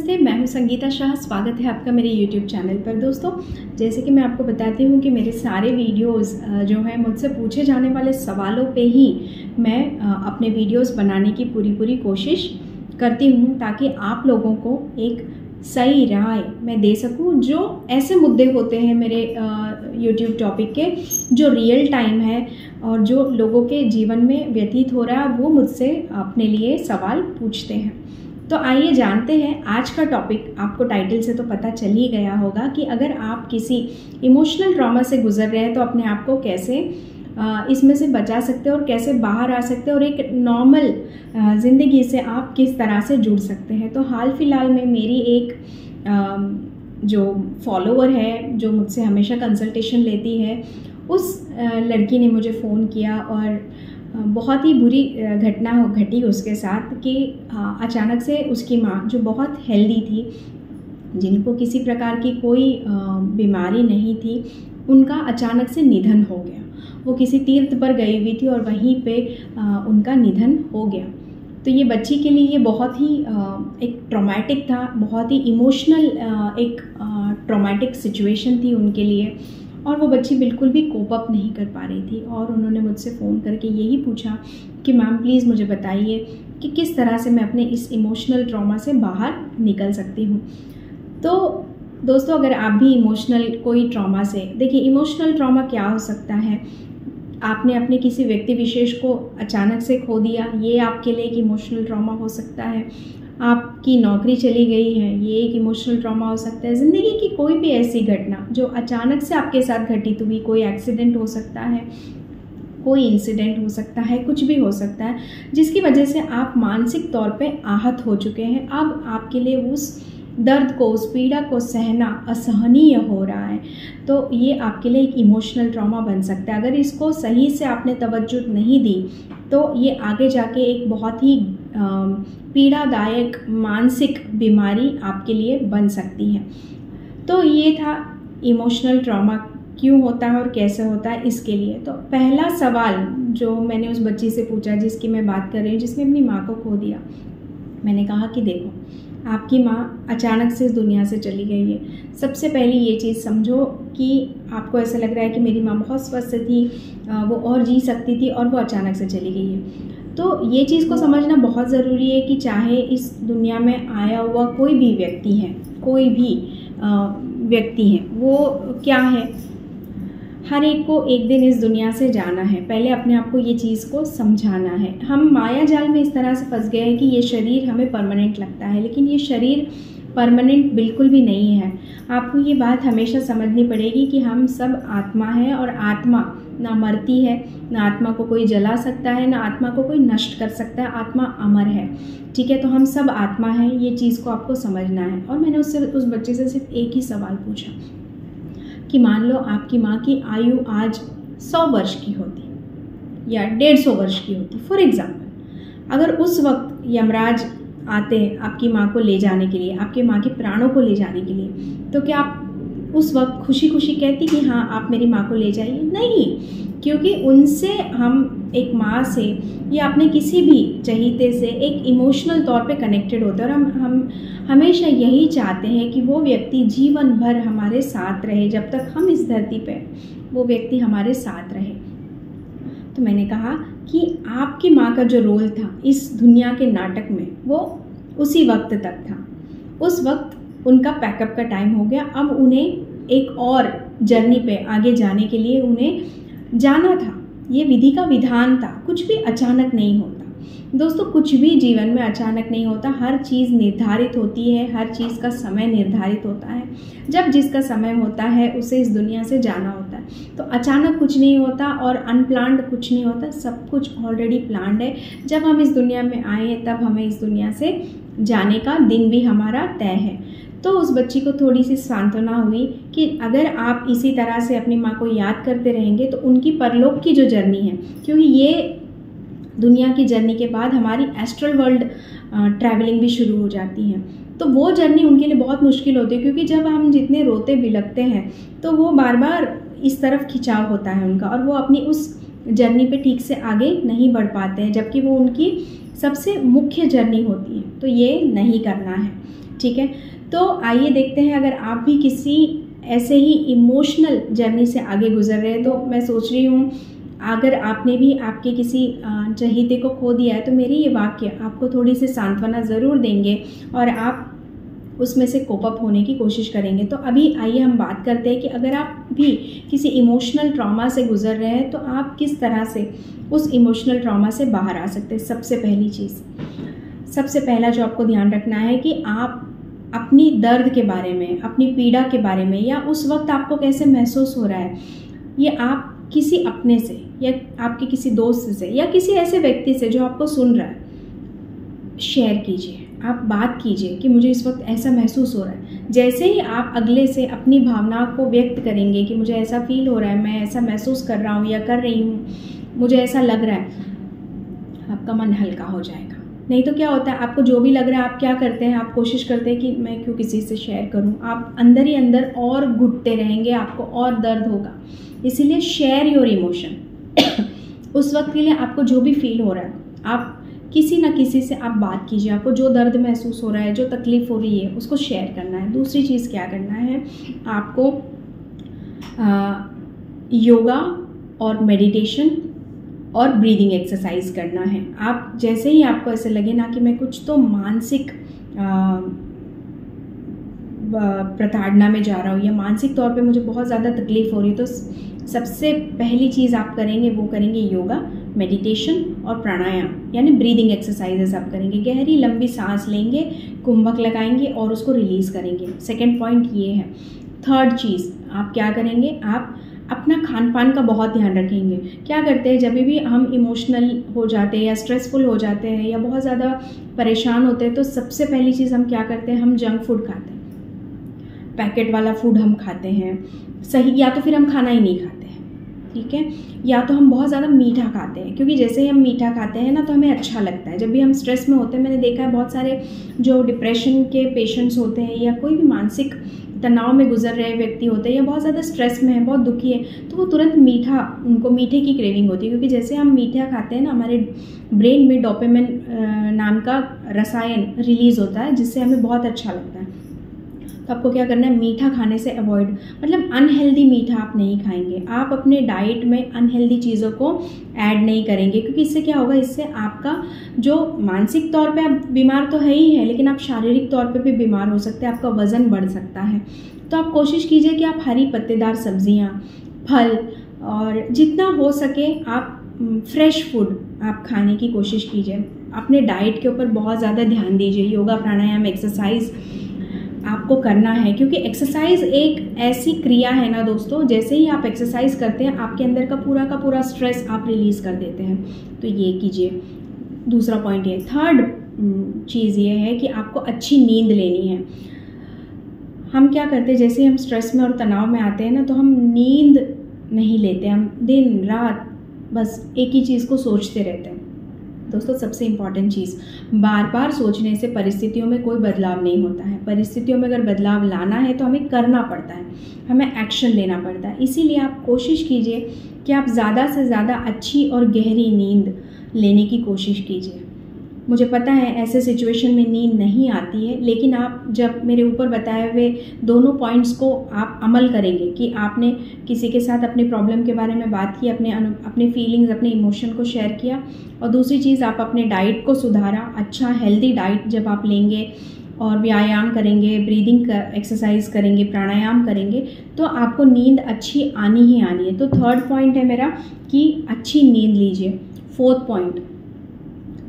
नमस्ते, मैं हूं संगीता शाह। स्वागत है आपका मेरे YouTube चैनल पर। दोस्तों, जैसे कि मैं आपको बताती हूं कि मेरे सारे वीडियोस जो है मुझसे पूछे जाने वाले सवालों पे ही मैं अपने वीडियोस बनाने की पूरी कोशिश करती हूं, ताकि आप लोगों को एक सही राय मैं दे सकूं। जो ऐसे मुद्दे होते हैं मेरे YouTube टॉपिक के, जो रियल टाइम है और जो लोगों के जीवन में व्यतीत हो रहा है, वो मुझसे अपने लिए सवाल पूछते हैं। तो आइए जानते हैं आज का टॉपिक। आपको टाइटल से तो पता चल ही गया होगा कि अगर आप किसी इमोशनल ट्रॉमा से गुजर रहे हैं तो अपने आप को कैसे इसमें से बचा सकते हैं और कैसे बाहर आ सकते हैं और एक नॉर्मल ज़िंदगी से आप किस तरह से जुड़ सकते हैं। तो हाल फिलहाल में मेरी एक जो फॉलोअर है, जो मुझसे हमेशा कंसल्टेशन लेती है, उस लड़की ने मुझे फ़ोन किया और बहुत ही बुरी घटना घटी उसके साथ कि अचानक से उसकी माँ, जो बहुत हेल्दी थी, जिनको किसी प्रकार की कोई बीमारी नहीं थी, उनका अचानक से निधन हो गया। वो किसी तीर्थ पर गई हुई थी और वहीं पे उनका निधन हो गया। तो ये बच्ची के लिए ये बहुत ही एक ट्रॉमेटिक था, बहुत ही इमोशनल एक ट्रॉमेटिक सिचुएशन थी उनके लिए, और वो बच्ची बिल्कुल भी कोप अप नहीं कर पा रही थी। और उन्होंने मुझसे फ़ोन करके यही पूछा कि मैम प्लीज़ मुझे बताइए कि किस तरह से मैं अपने इस इमोशनल ट्रॉमा से बाहर निकल सकती हूँ। तो दोस्तों, अगर आप भी इमोशनल कोई ट्रॉमा से, देखिए इमोशनल ट्रॉमा क्या हो सकता है, आपने अपने किसी व्यक्ति विशेष को अचानक से खो दिया, ये आपके लिए एक इमोशनल ट्रॉमा हो सकता है। आपकी नौकरी चली गई है, ये एक इमोशनल ट्रॉमा हो सकता है। ज़िंदगी की कोई भी ऐसी घटना जो अचानक से आपके साथ घटित हुई, कोई एक्सीडेंट हो सकता है, कोई इंसिडेंट हो सकता है, कुछ भी हो सकता है, जिसकी वजह से आप मानसिक तौर पे आहत हो चुके हैं। अब आपके लिए उस दर्द को, उस पीड़ा को सहना असहनीय हो रहा है। तो ये आपके लिए एक इमोशनल ट्रॉमा बन सकता है। अगर इसको सही से आपने तवज्जो नहीं दी तो ये आगे जाके एक बहुत ही पीड़ादायक मानसिक बीमारी आपके लिए बन सकती है। तो ये था इमोशनल ट्रॉमा क्यों होता है और कैसे होता है, इसके लिए। तो पहला सवाल जो मैंने उस बच्ची से पूछा, जिसकी मैं बात कर रही हूँ, जिसने अपनी माँ को खो दिया, मैंने कहा कि देखो, आपकी माँ अचानक से इस दुनिया से चली गई है। सबसे पहले ये चीज़ समझो कि आपको ऐसा लग रहा है कि मेरी माँ बहुत स्वस्थ थी, वो और जी सकती थी, और वो अचानक से चली गई है। तो ये चीज़ को समझना बहुत ज़रूरी है कि चाहे इस दुनिया में आया हुआ कोई भी व्यक्ति है, कोई भी व्यक्ति है, वो क्या है, हर एक को एक दिन इस दुनिया से जाना है। पहले अपने आप को ये चीज़ को समझाना है। हम माया जाल में इस तरह से फंस गए हैं कि ये शरीर हमें परमानेंट लगता है, लेकिन ये शरीर परमानेंट बिल्कुल भी नहीं है। आपको ये बात हमेशा समझनी पड़ेगी कि हम सब आत्मा है, और आत्मा ना मरती है, ना आत्मा को कोई जला सकता है, ना आत्मा को कोई नष्ट कर सकता है। आत्मा अमर है, ठीक है। तो हम सब आत्मा है, ये चीज़ को आपको समझना है। और मैंने उस बच्चे से सिर्फ एक ही सवाल पूछा कि मान लो आपकी माँ की आयु आज 100 वर्ष की होती या 150 वर्ष की होती, फॉर एग्जाम्पल, अगर उस वक्त यमराज आते हैं आपकी माँ को ले जाने के लिए, आपकी माँ के प्राणों को ले जाने के लिए, तो क्या आप उस वक्त खुशी खुशी कहती कि हाँ आप मेरी माँ को ले जाइए? नहीं, क्योंकि उनसे, हम एक माँ से या अपने किसी भी चहीते से एक इमोशनल तौर पे कनेक्टेड होते हैं, और हम हमेशा यही चाहते हैं कि वो व्यक्ति जीवन भर हमारे साथ रहे, जब तक हम इस धरती पे वो व्यक्ति हमारे साथ रहे। तो मैंने कहा कि आपकी माँ का जो रोल था इस दुनिया के नाटक में, वो उसी वक्त तक था। उस वक्त उनका पैकअप का टाइम हो गया। अब उन्हें एक और जर्नी पे आगे जाने के लिए उन्हें जाना था। ये विधि का विधान था, कुछ भी अचानक नहीं होता दोस्तों, कुछ भी जीवन में अचानक नहीं होता। हर चीज़ निर्धारित होती है, हर चीज़ का समय निर्धारित होता है। जब जिसका समय होता है उसे इस दुनिया से जाना होता है। तो अचानक कुछ नहीं होता और अनप्लान्ड कुछ नहीं होता, सब कुछ ऑलरेडी प्लान्ड है। जब हम इस दुनिया में आए हैं तब हमें इस दुनिया से जाने का दिन भी हमारा तय है। तो उस बच्ची को थोड़ी सी सांत्वना हुई कि अगर आप इसी तरह से अपनी माँ को याद करते रहेंगे तो उनकी परलोक की जो जर्नी है, क्योंकि ये दुनिया की जर्नी के बाद हमारी एस्ट्रल वर्ल्ड ट्रैवलिंग भी शुरू हो जाती है, तो वो जर्नी उनके लिए बहुत मुश्किल होती है। क्योंकि जब हम जितने रोते बिलखते हैं तो वो बार बार इस तरफ खिंचाव होता है उनका, और वो अपनी उस जर्नी पे ठीक से आगे नहीं बढ़ पाते हैं, जबकि वो उनकी सबसे मुख्य जर्नी होती है। तो ये नहीं करना है। ठीक है। तो आइए देखते हैं, अगर आप भी किसी ऐसे ही इमोशनल जर्नी से आगे गुजर रहे हैं, तो मैं सोच रही हूँ अगर आपने भी आपके किसी चहीते को खो दिया है तो मेरे ये वाक्य आपको थोड़ी सी सांत्वना ज़रूर देंगे और आप उसमें से कोप अप होने की कोशिश करेंगे। तो अभी आइए हम बात करते हैं कि अगर आप भी किसी इमोशनल ट्रॉमा से गुजर रहे हैं तो आप किस तरह से उस इमोशनल ट्रॉमा से बाहर आ सकते हैं। सबसे पहली चीज़, सबसे पहला जो आपको ध्यान रखना है कि आप अपनी दर्द के बारे में, अपनी पीड़ा के बारे में, या उस वक्त आपको कैसे महसूस हो रहा है, ये आप किसी अपने से या आपके किसी दोस्त से या किसी ऐसे व्यक्ति से जो आपको सुन रहा है शेयर कीजिए। आप बात कीजिए कि मुझे इस वक्त ऐसा महसूस हो रहा है। जैसे ही आप अगले से अपनी भावनाओं को व्यक्त करेंगे कि मुझे ऐसा फील हो रहा है, मैं ऐसा महसूस कर रहा हूँ या कर रही हूँ, मुझे ऐसा लग रहा है, आपका मन हल्का हो जाएगा। नहीं तो क्या होता है, आपको जो भी लग रहा है आप क्या करते हैं, आप कोशिश करते हैं कि मैं क्यों किसी से शेयर करूं। आप अंदर ही अंदर और घुटते रहेंगे, आपको और दर्द होगा। इसीलिए शेयर योर इमोशन। उस वक्त के लिए आपको जो भी फील हो रहा है, आप किसी ना किसी से आप बात कीजिए। आपको जो दर्द महसूस हो रहा है, जो तकलीफ़ हो रही है, उसको शेयर करना है। दूसरी चीज़ क्या करना है, आपको योगा और मेडिटेशन और ब्रीदिंग एक्सरसाइज करना है। आप जैसे ही आपको ऐसे लगे ना कि मैं कुछ तो मानसिक प्रताड़ना में जा रहा हूँ या मानसिक तौर पे मुझे बहुत ज़्यादा तकलीफ़ हो रही है, तो सबसे पहली चीज़ आप करेंगे वो करेंगे योगा, मेडिटेशन और प्राणायाम, यानी ब्रीदिंग एक्सरसाइजेस आप करेंगे। गहरी लंबी सांस लेंगे, कुंभक लगाएंगे और उसको रिलीज़ करेंगे। सेकेंड पॉइंट ये है। थर्ड चीज़ आप क्या करेंगे, आप अपना खान पान का बहुत ध्यान रखेंगे। क्या करते हैं, जब भी हम इमोशनल हो जाते हैं या स्ट्रेसफुल हो जाते हैं या बहुत ज़्यादा परेशान होते हैं, तो सबसे पहली चीज़ हम क्या करते हैं, हम जंक फूड खाते हैं, पैकेट वाला फूड हम खाते हैं। सही, या तो फिर हम खाना ही नहीं खाते हैं, ठीक है, या तो हम बहुत ज़्यादा मीठा खाते हैं, क्योंकि जैसे ही हम मीठा खाते हैं ना तो हमें अच्छा लगता है। जब भी हम स्ट्रेस में होते हैं, मैंने देखा है बहुत सारे जो डिप्रेशन के पेशेंट्स होते हैं या कोई भी मानसिक तनाव में गुजर रहे व्यक्ति होते हैं या बहुत ज़्यादा स्ट्रेस में है, बहुत दुखी है, तो वो तुरंत मीठा, उनको मीठे की क्रेविंग होती है। क्योंकि जैसे हम मीठा खाते हैं ना, हमारे ब्रेन में डोपामिन नाम का रसायन रिलीज़ होता है, जिससे हमें बहुत अच्छा लगता है। तो आपको क्या करना है, मीठा खाने से अवॉइड, मतलब अनहेल्दी मीठा आप नहीं खाएंगे। आप अपने डाइट में अनहेल्दी चीज़ों को ऐड नहीं करेंगे, क्योंकि इससे क्या होगा, इससे आपका जो मानसिक तौर पे आप बीमार तो है ही है, लेकिन आप शारीरिक तौर पे भी बीमार हो सकते हैं, आपका वज़न बढ़ सकता है। तो आप कोशिश कीजिए कि आप हरी पत्तेदार सब्जियाँ, फल और जितना हो सके आप फ्रेश फूड आप खाने की कोशिश कीजिए। अपने डाइट के ऊपर बहुत ज़्यादा ध्यान दीजिए। योगा, प्राणायाम, एक्सरसाइज आपको करना है, क्योंकि एक्सरसाइज एक ऐसी क्रिया है ना दोस्तों, जैसे ही आप एक्सरसाइज करते हैं आपके अंदर का पूरा स्ट्रेस आप रिलीज़ कर देते हैं। तो ये कीजिए। दूसरा पॉइंट ये। थर्ड चीज़ ये है कि आपको अच्छी नींद लेनी है। हम क्या करते हैं, जैसे हम स्ट्रेस में और तनाव में आते हैं ना, तो हम नींद नहीं लेते, हम दिन रात बस एक ही चीज़ को सोचते रहते हैं। दोस्तों, सबसे इम्पॉर्टेंट चीज़, बार बार सोचने से परिस्थितियों में कोई बदलाव नहीं होता है। परिस्थितियों में अगर बदलाव लाना है तो हमें करना पड़ता है, हमें एक्शन लेना पड़ता है। इसीलिए आप कोशिश कीजिए कि आप ज़्यादा से ज़्यादा अच्छी और गहरी नींद लेने की कोशिश कीजिए। मुझे पता है ऐसे सिचुएशन में नींद नहीं आती है, लेकिन आप जब मेरे ऊपर बताए हुए दोनों पॉइंट्स को आप अमल करेंगे कि आपने किसी के साथ अपनी प्रॉब्लम के बारे में बात की, अपने फीलिंग्स, अपने इमोशन को शेयर किया, और दूसरी चीज़ आप अपने डाइट को सुधारा। अच्छा हेल्दी डाइट जब आप लेंगे और व्यायाम करेंगे, ब्रीदिंग एक्सरसाइज करेंगे, प्राणायाम करेंगे, तो आपको नींद अच्छी आनी ही आनी है। तो थर्ड पॉइंट है मेरा कि अच्छी नींद लीजिए। फोर्थ पॉइंट,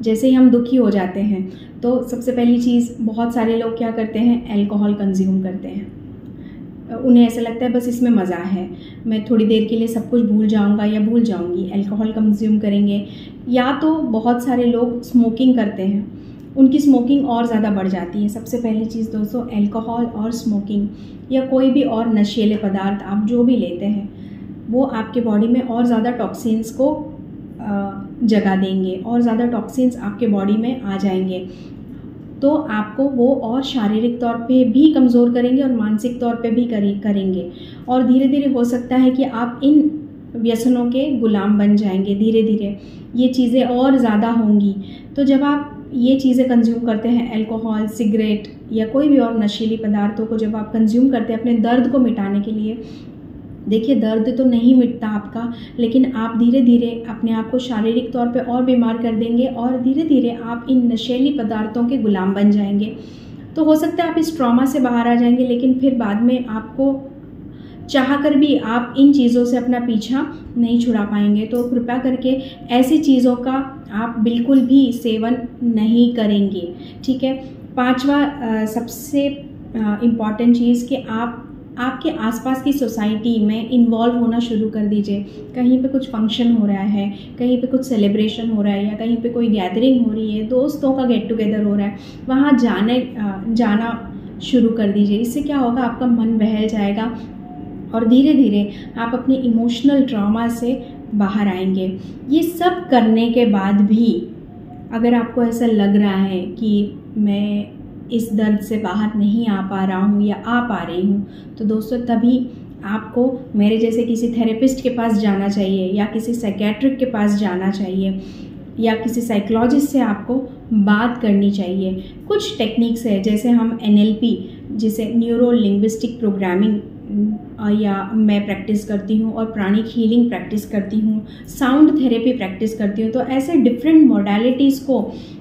जैसे ही हम दुखी हो जाते हैं तो सबसे पहली चीज़, बहुत सारे लोग क्या करते हैं, अल्कोहल कंज्यूम करते हैं। उन्हें ऐसा लगता है बस इसमें मज़ा है, मैं थोड़ी देर के लिए सब कुछ भूल जाऊंगा या भूल जाऊंगी, अल्कोहल कंज्यूम करेंगे। या तो बहुत सारे लोग स्मोकिंग करते हैं, उनकी स्मोकिंग और ज़्यादा बढ़ जाती है। सबसे पहली चीज़ दोस्तों, अल्कोहल और स्मोकिंग या कोई भी और नशीले पदार्थ आप जो भी लेते हैं, वो आपके बॉडी में और ज़्यादा टॉक्सिन्स को जगा देंगे और ज़्यादा टॉक्सिन्स आपके बॉडी में आ जाएंगे, तो आपको वो और शारीरिक तौर पे भी कमज़ोर करेंगे और मानसिक तौर पे भी करेंगे। और धीरे धीरे हो सकता है कि आप इन व्यसनों के गुलाम बन जाएंगे। धीरे धीरे ये चीज़ें और ज़्यादा होंगी। तो जब आप ये चीज़ें कंज्यूम करते हैं, अल्कोहल, सिगरेट या कोई भी और नशीली पदार्थों को जब आप कंज्यूम करते हैं अपने दर्द को मिटाने के लिए, देखिए दर्द तो नहीं मिटता आपका, लेकिन आप धीरे धीरे अपने आप को शारीरिक तौर पे और बीमार कर देंगे और धीरे धीरे आप इन नशीली पदार्थों के गुलाम बन जाएंगे। तो हो सकता है आप इस ट्रॉमा से बाहर आ जाएंगे, लेकिन फिर बाद में आपको चाह कर भी आप इन चीज़ों से अपना पीछा नहीं छुड़ा पाएंगे। तो कृपया करके ऐसी चीज़ों का आप बिल्कुल भी सेवन नहीं करेंगे, ठीक है। पांचवा सबसे इम्पॉर्टेंट चीज़ कि आप आपके आसपास की सोसाइटी में इन्वॉल्व होना शुरू कर दीजिए। कहीं पे कुछ फंक्शन हो रहा है, कहीं पे कुछ सेलिब्रेशन हो रहा है या कहीं पे कोई गैदरिंग हो रही है, दोस्तों का गेट टुगेदर हो रहा है, वहाँ जाना शुरू कर दीजिए। इससे क्या होगा, आपका मन बहल जाएगा और धीरे धीरे आप अपने इमोशनल ट्रॉमा से बाहर आएंगे। ये सब करने के बाद भी अगर आपको ऐसा लग रहा है कि मैं इस दर्द से बाहर नहीं आ पा रहा हूँ या आ पा रही हूँ, तो दोस्तों तभी आपको मेरे जैसे किसी थेरेपिस्ट के पास जाना चाहिए या किसी साइकेट्रिक के पास जाना चाहिए या किसी साइकोलॉजिस्ट से आपको बात करनी चाहिए। कुछ टेक्निक्स है, जैसे हम NLP, जिसे न्यूरो लिंग्विस्टिक प्रोग्रामिंग, या मैं प्रैक्टिस करती हूँ और प्राणिक हीलिंग प्रैक्टिस करती हूँ, साउंड थेरेपी प्रैक्टिस करती हूँ। तो ऐसे डिफरेंट मॉडलिटीज़ को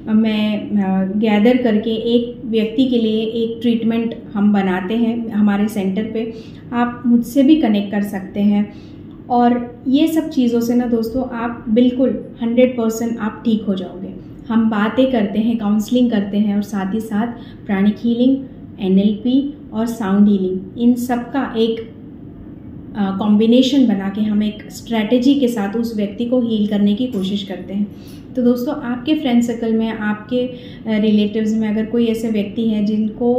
मैं गैदर करके एक व्यक्ति के लिए एक ट्रीटमेंट हम बनाते हैं हमारे सेंटर पे। आप मुझसे भी कनेक्ट कर सकते हैं और ये सब चीज़ों से ना दोस्तों आप बिल्कुल 100% आप ठीक हो जाओगे। हम बातें करते हैं, काउंसलिंग करते हैं और साथ ही साथ प्राणिक हीलिंग, NLP और साउंड हीलिंग, इन सब का एक कॉम्बिनेशन बना के हम एक स्ट्रैटेजी के साथ उस व्यक्ति को हील करने की कोशिश करते हैं। तो दोस्तों आपके फ्रेंड सर्कल में, आपके रिलेटिव्स में अगर कोई ऐसे व्यक्ति हैं जिनको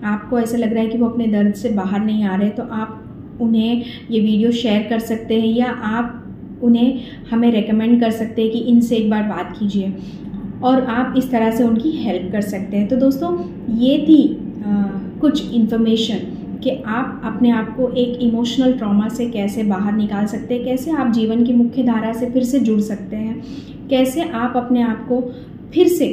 आपको ऐसा लग रहा है कि वो अपने दर्द से बाहर नहीं आ रहे, तो आप उन्हें ये वीडियो शेयर कर सकते हैं या आप उन्हें हमें रेकमेंड कर सकते हैं कि इनसे एक बार बात कीजिए और आप इस तरह से उनकी हेल्प कर सकते हैं। तो दोस्तों ये थी कुछ इन्फॉर्मेशन कि आप अपने आप को एक इमोशनल ट्रॉमा से कैसे बाहर निकाल सकते हैं, कैसे आप जीवन की मुख्य धारा से फिर से जुड़ सकते हैं, कैसे आप अपने आप को फिर से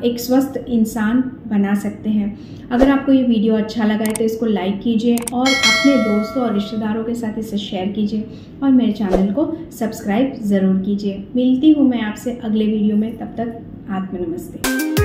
एक स्वस्थ इंसान बना सकते हैं। अगर आपको ये वीडियो अच्छा लगा है तो इसको लाइक कीजिए और अपने दोस्तों और रिश्तेदारों के साथ इसे शेयर कीजिए और मेरे चैनल को सब्सक्राइब ज़रूर कीजिए। मिलती हूँ मैं आपसे अगले वीडियो में, तब तक आत्म नमस्ते।